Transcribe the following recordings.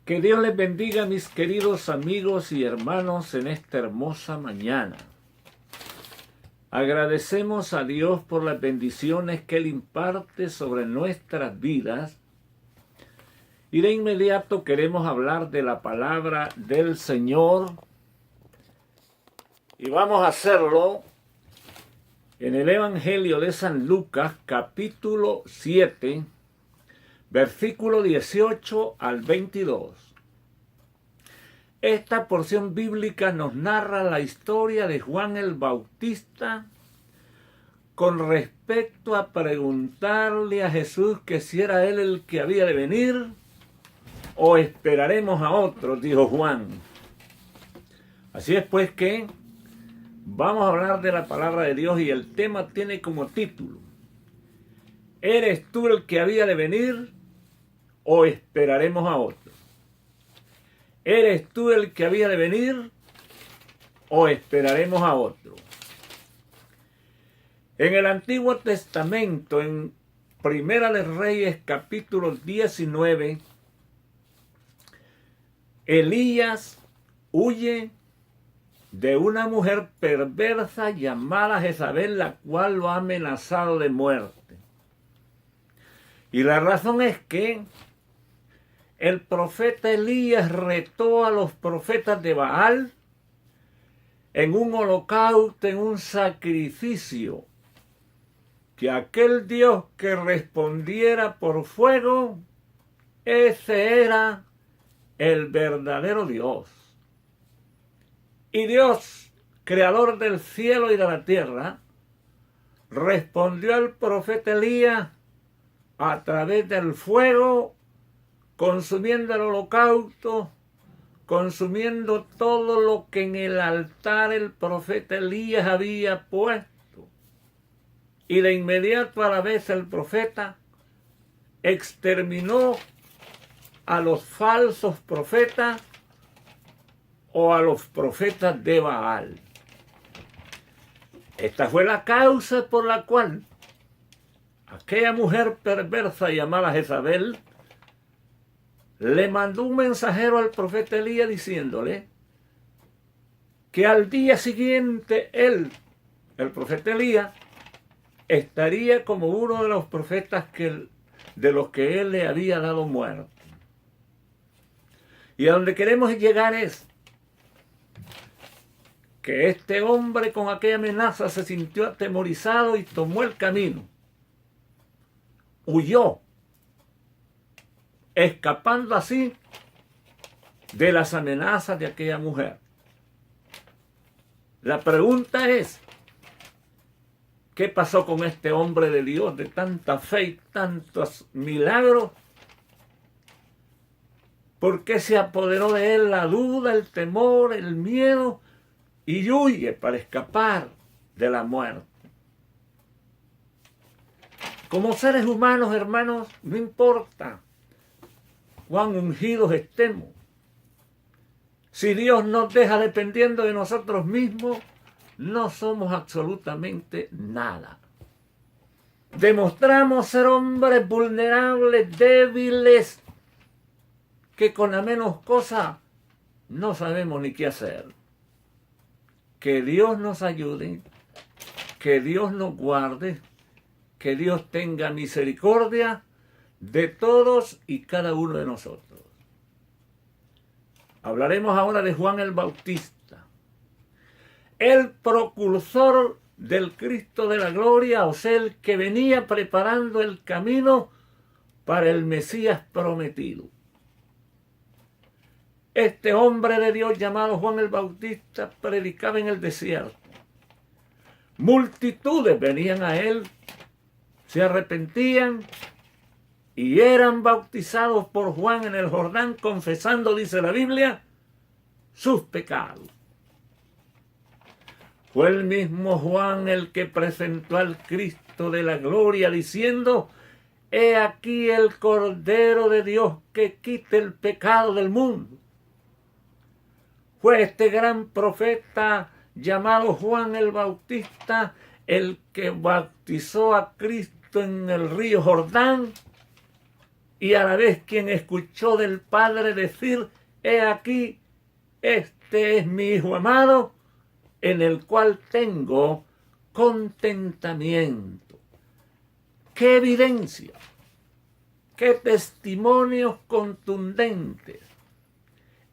Que Dios les bendiga, mis queridos amigos y hermanos, en esta hermosa mañana. Agradecemos a Dios por las bendiciones que Él imparte sobre nuestras vidas. Y de inmediato queremos hablar de la palabra del Señor. Y vamos a hacerlo en el Evangelio de San Lucas, capítulo 7, versículo 18 al 22. Esta porción bíblica nos narra la historia de Juan el Bautista con respecto a preguntarle a Jesús que si era él el que había de venir o esperaremos a otro, dijo Juan. Así es pues que vamos a hablar de la palabra de Dios y el tema tiene como título: ¿eres tú el que había de venir o esperaremos a otro? ¿Eres tú el que había de venir o esperaremos a otro? En el Antiguo Testamento, en Primera de Reyes, capítulo 19, Elías huye de una mujer perversa llamada Jezabel, la cual lo ha amenazado de muerte. Y la razón es que el profeta Elías retó a los profetas de Baal en un holocausto, en un sacrificio, que aquel Dios que respondiera por fuego, ese era el verdadero Dios. Y Dios, creador del cielo y de la tierra, respondió al profeta Elías a través del fuego, consumiendo el holocausto, consumiendo todo lo que en el altar el profeta Elías había puesto. Y de inmediato a la vez el profeta exterminó a los falsos profetas o a los profetas de Baal. Esta fue la causa por la cual aquella mujer perversa llamada Jezabel le mandó un mensajero al profeta Elías diciéndole que al día siguiente él, el profeta Elías, estaría como uno de los profetas de los que él le había dado muerte. Y a donde queremos llegar es que este hombre con aquella amenaza se sintió atemorizado y tomó el camino. Huyó, escapando así de las amenazas de aquella mujer. La pregunta es, ¿qué pasó con este hombre de Dios de tanta fe y tantos milagros? ¿Por qué se apoderó de él la duda, el temor, el miedo y huye para escapar de la muerte? Como seres humanos, hermanos, no importa cuán ungidos estemos. Si Dios nos deja dependiendo de nosotros mismos, no somos absolutamente nada. Demostramos ser hombres vulnerables, débiles, que con la menos cosa no sabemos ni qué hacer. Que Dios nos ayude, que Dios nos guarde, que Dios tenga misericordia de todos y cada uno de nosotros. Hablaremos ahora de Juan el Bautista, el precursor del Cristo de la gloria, o sea, el que venía preparando el camino para el Mesías prometido. Este hombre de Dios llamado Juan el Bautista predicaba en el desierto. Multitudes venían a él, se arrepentían y eran bautizados por Juan en el Jordán, confesando, dice la Biblia, sus pecados. Fue el mismo Juan el que presentó al Cristo de la gloria diciendo: he aquí el Cordero de Dios que quita el pecado del mundo. Fue este gran profeta llamado Juan el Bautista el que bautizó a Cristo en el río Jordán y a la vez quien escuchó del Padre decir: he aquí, este es mi Hijo amado, en el cual tengo contentamiento. ¡Qué evidencia! ¡Qué testimonios contundentes!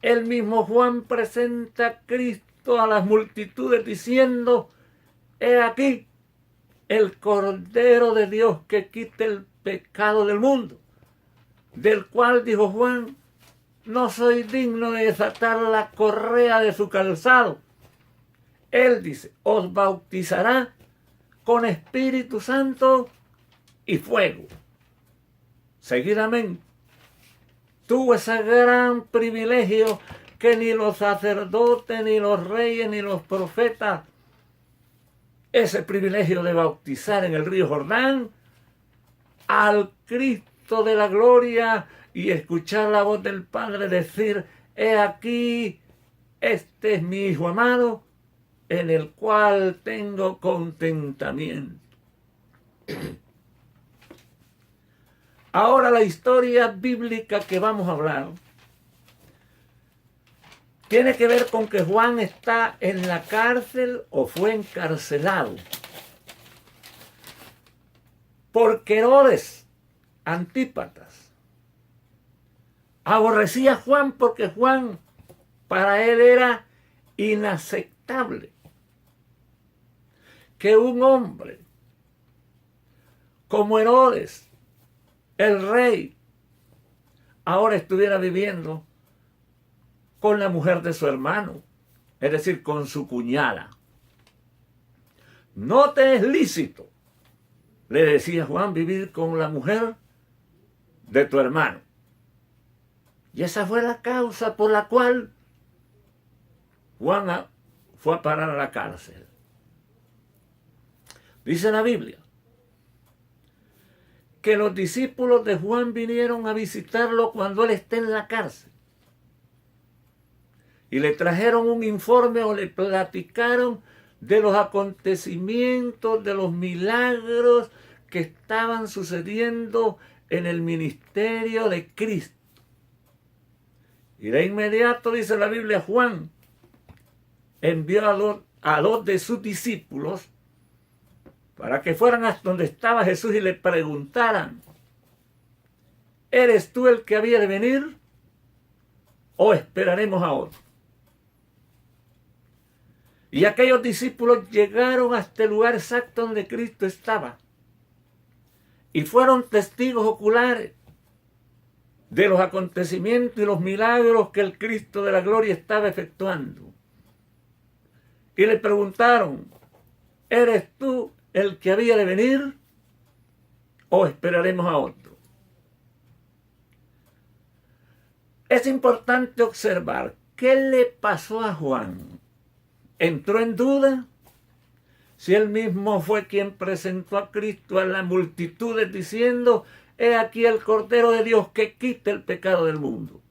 El mismo Juan presenta a Cristo a las multitudes diciendo: he aquí el Cordero de Dios que quita el pecado del mundo, del cual, dijo Juan, no soy digno de desatar la correa de su calzado. Él dice: os bautizará con Espíritu Santo y fuego. Seguidamente tuvo ese gran privilegio que ni los sacerdotes, ni los reyes, ni los profetas, ese privilegio de bautizar en el río Jordán al Cristo de la gloria y escuchar la voz del Padre decir: he aquí, este es mi Hijo amado, en el cual tengo contentamiento. Ahora la historia bíblica que vamos a hablar tiene que ver con que Juan está en la cárcel o fue encarcelado porque Herodes Antípatas aborrecía a Juan porque Juan para él era inaceptable que un hombre como Herodes, el rey, ahora estuviera viviendo con la mujer de su hermano, es decir, con su cuñada. No te es lícito, le decía Juan, vivir con la mujer de tu hermano. Y esa fue la causa por la cual Juan fue a parar a la cárcel. Dice la Biblia que los discípulos de Juan vinieron a visitarlo cuando él está en la cárcel. Y le trajeron un informe o le platicaron de los acontecimientos, de los milagros que estaban sucediendo en el ministerio de Cristo. Y de inmediato, dice la Biblia, Juan envió a dos de sus discípulos para que fueran hasta donde estaba Jesús y le preguntaran: ¿eres tú el que había de venir o esperaremos a otro? Y aquellos discípulos llegaron hasta el lugar exacto donde Cristo estaba y fueron testigos oculares de los acontecimientos y los milagros que el Cristo de la gloria estaba efectuando. Y le preguntaron: ¿eres tú el que había de venir o esperaremos a otro? Es importante observar qué le pasó a Juan. ¿Entró en duda? Si él mismo fue quien presentó a Cristo a las multitudes diciendo: he aquí el Cordero de Dios que quita el pecado del mundo.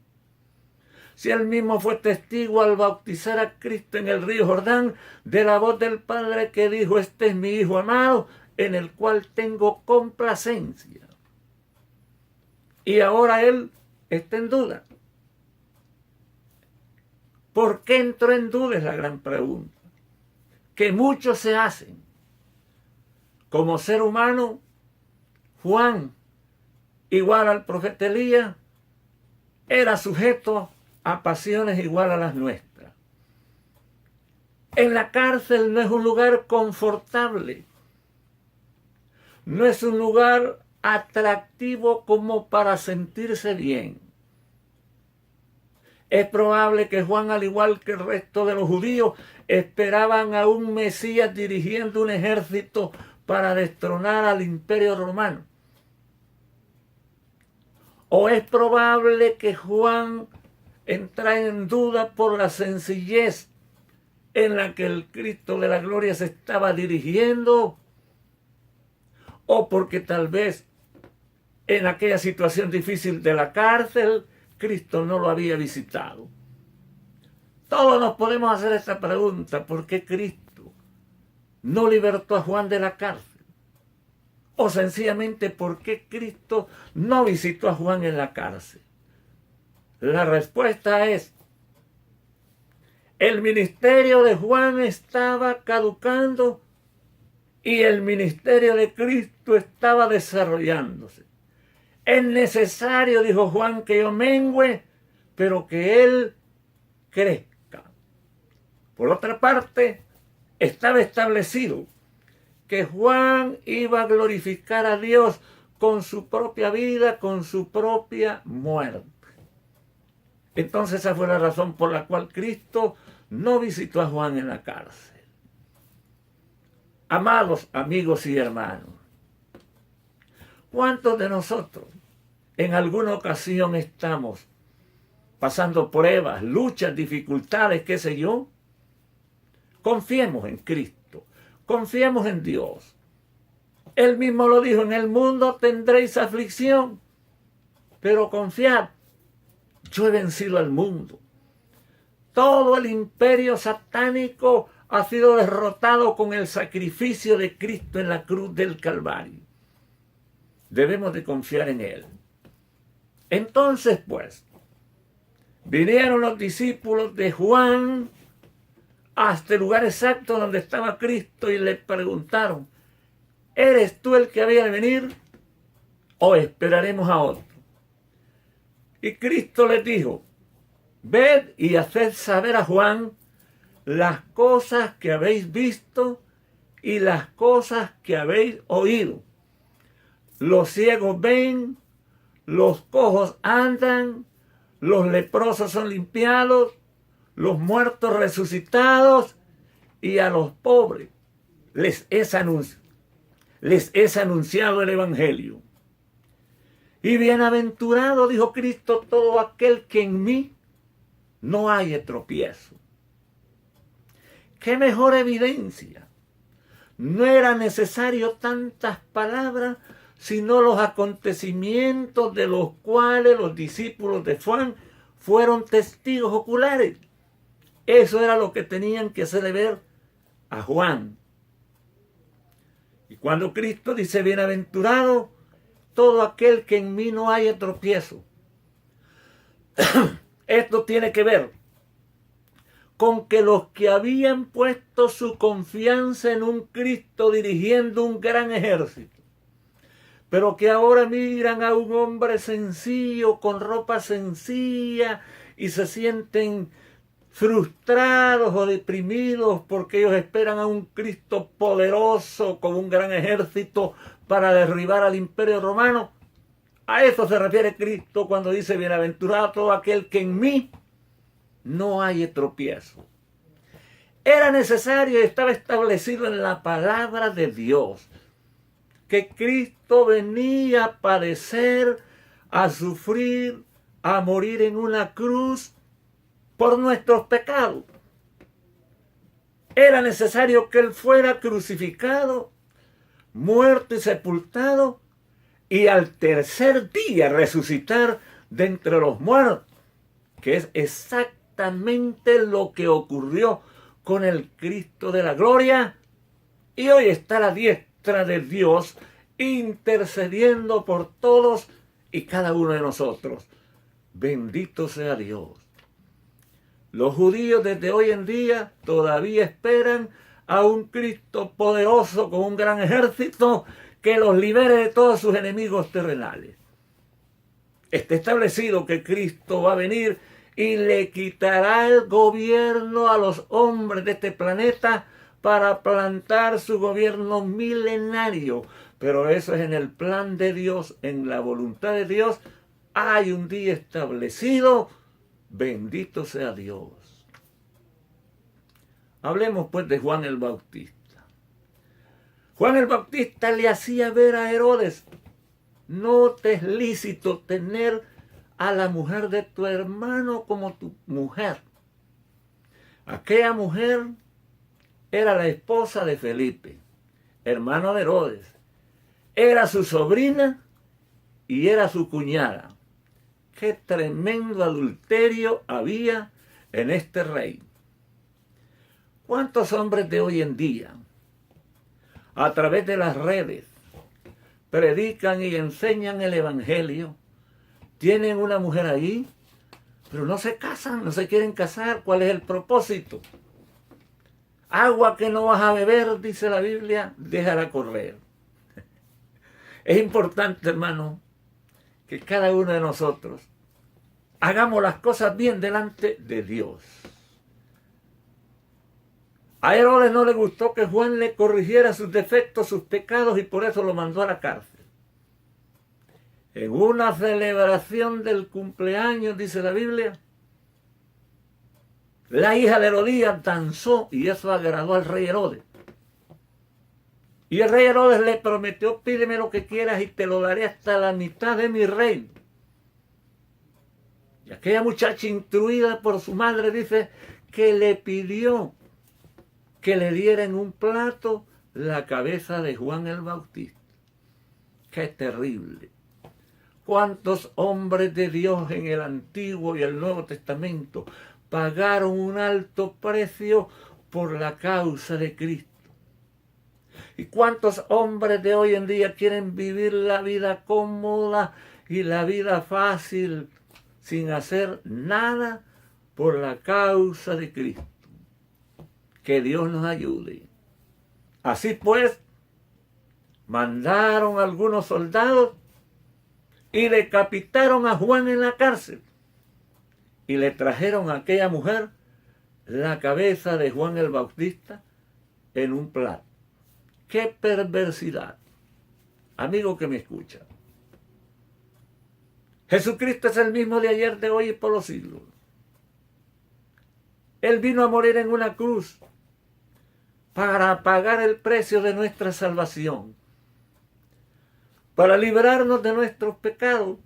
Si él mismo fue testigo al bautizar a Cristo en el río Jordán de la voz del Padre que dijo: este es mi Hijo amado, en el cual tengo complacencia. Y ahora él está en duda. ¿Por qué entró en duda? Es la gran pregunta que muchos se hacen. Como ser humano, Juan, igual al profeta Elías, era sujeto a pasiones igual a las nuestras. En la cárcel no es un lugar confortable, no es un lugar atractivo como para sentirse bien. Es probable que Juan, al igual que el resto de los judíos, esperaban a un Mesías dirigiendo un ejército para destronar al imperio romano. O es probable que Juan entra en duda por la sencillez en la que el Cristo de la gloria se estaba dirigiendo, o porque tal vez en aquella situación difícil de la cárcel Cristo no lo había visitado. Todos nos podemos hacer esta pregunta: ¿por qué Cristo no libertó a Juan de la cárcel? o sencillamente por qué Cristo no visitó a Juan en la cárcel. La respuesta es: el ministerio de Juan estaba caducando y el ministerio de Cristo estaba desarrollándose. Es necesario, dijo Juan, que yo mengüe, pero que él crezca. Por otra parte, estaba establecido que Juan iba a glorificar a Dios con su propia vida, con su propia muerte. Entonces esa fue la razón por la cual Cristo no visitó a Juan en la cárcel. Amados amigos y hermanos, ¿cuántos de nosotros en alguna ocasión estamos pasando pruebas, luchas, dificultades, qué sé yo? Confiemos en Cristo, confiemos en Dios. Él mismo lo dijo: en el mundo tendréis aflicción, pero confiad, yo he vencido al mundo. Todo el imperio satánico ha sido derrotado con el sacrificio de Cristo en la cruz del Calvario. Debemos de confiar en Él. Entonces, pues, vinieron los discípulos de Juan hasta el lugar exacto donde estaba Cristo y le preguntaron: ¿eres tú el que había de venir o esperaremos a otro? Y Cristo les dijo: ved y haced saber a Juan las cosas que habéis visto y las cosas que habéis oído. Los ciegos ven, los cojos andan, los leprosos son limpiados, los muertos resucitados, y a los pobres les es anunciado el Evangelio. Y bienaventurado, dijo Cristo, todo aquel que en mí no haya tropiezo. ¿Qué mejor evidencia? No era necesario tantas palabras, sino los acontecimientos de los cuales los discípulos de Juan fueron testigos oculares. Eso era lo que tenían que hacerle ver a Juan. Y cuando Cristo dice: bienaventurado todo aquel que en mí no haya tropiezo, esto tiene que ver con que los que habían puesto su confianza en un Cristo dirigiendo un gran ejército, pero que ahora miran a un hombre sencillo, con ropa sencilla, y se sienten frustrados o deprimidos porque ellos esperan a un Cristo poderoso con un gran ejército para derribar al imperio romano. A eso se refiere Cristo cuando dice: bienaventurado todo aquel que en mí no haya tropiezo. Era necesario y estaba establecido en la palabra de Dios que Cristo venía a padecer, a sufrir, a morir en una cruz por nuestros pecados. Era necesario que Él fuera crucificado, muerto y sepultado, y al tercer día resucitar de entre los muertos, que es exactamente lo que ocurrió con el Cristo de la gloria, y hoy está a la diestra de Dios intercediendo por todos y cada uno de nosotros. Bendito sea Dios. Los judíos desde hoy en día todavía esperan a un Cristo poderoso con un gran ejército que los libere de todos sus enemigos terrenales. Está establecido que Cristo va a venir y le quitará el gobierno a los hombres de este planeta para plantar su gobierno milenario. Pero eso es en el plan de Dios, en la voluntad de Dios. Hay un día establecido. Bendito sea Dios. Hablemos pues de Juan el Bautista. Juan el Bautista le hacía ver a Herodes: no te es lícito tener a la mujer de tu hermano como tu mujer. Aquella mujer era la esposa de Felipe, hermano de Herodes. Era su sobrina y era su cuñada. Qué tremendo adulterio había en este rey. ¿Cuántos hombres de hoy en día, a través de las redes, predican y enseñan el evangelio, tienen una mujer ahí, pero no se casan, no se quieren casar. ¿Cuál es el propósito? Agua que no vas a beber, dice la Biblia, déjala correr. Es importante, hermano, que cada uno de nosotros hagamos las cosas bien delante de Dios. A Herodes no le gustó que Juan le corrigiera sus defectos, sus pecados, y por eso lo mandó a la cárcel. En una celebración del cumpleaños, dice la Biblia, la hija de Herodías danzó y eso agradó al rey Herodes. Y el rey Herodes le prometió: pídeme lo que quieras y te lo daré hasta la mitad de mi reino. Y aquella muchacha, instruida por su madre, dice que le pidió que le diera en un plato la cabeza de Juan el Bautista. ¡Qué terrible! ¿Cuántos hombres de Dios en el Antiguo y el Nuevo Testamento pagaron un alto precio por la causa de Cristo? ¿Y cuántos hombres de hoy en día quieren vivir la vida cómoda y la vida fácil sin hacer nada por la causa de Cristo? Que Dios nos ayude. Así pues, mandaron algunos soldados y decapitaron a Juan en la cárcel. Y le trajeron a aquella mujer la cabeza de Juan el Bautista en un plato. ¡Qué perversidad! Amigo que me escucha, Jesucristo es el mismo de ayer, de hoy y por los siglos. Él vino a morir en una cruz para pagar el precio de nuestra salvación, para librarnos de nuestros pecados.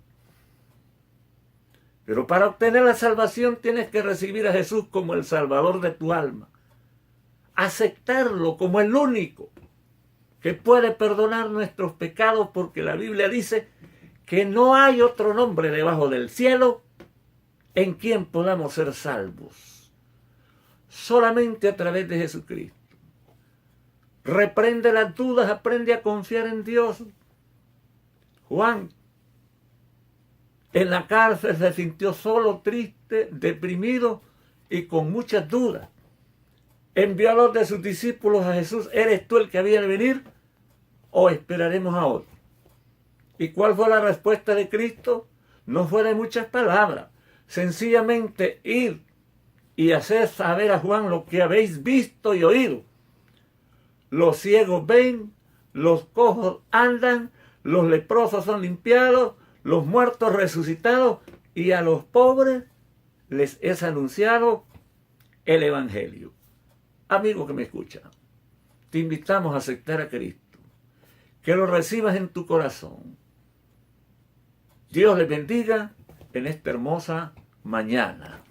Pero para obtener la salvación tienes que recibir a Jesús como el Salvador de tu alma, aceptarlo como el único que puede perdonar nuestros pecados, porque la Biblia dice que no hay otro nombre debajo del cielo en quien podamos ser salvos. Solamente a través de Jesucristo. Reprende las dudas, aprende a confiar en Dios. Juan en la cárcel se sintió solo, triste, deprimido y con muchas dudas. Envió a los de sus discípulos a Jesús: ¿eres tú el que había de venir o esperaremos a otro? ¿Y cuál fue la respuesta de Cristo? No fue de muchas palabras, sencillamente ir y hacer saber a Juan lo que habéis visto y oído. Los ciegos ven, los cojos andan, los leprosos son limpiados, los muertos resucitados, y a los pobres les es anunciado el Evangelio. Amigo que me escucha, te invitamos a aceptar a Cristo, que lo recibas en tu corazón. Dios les bendiga en esta hermosa mañana.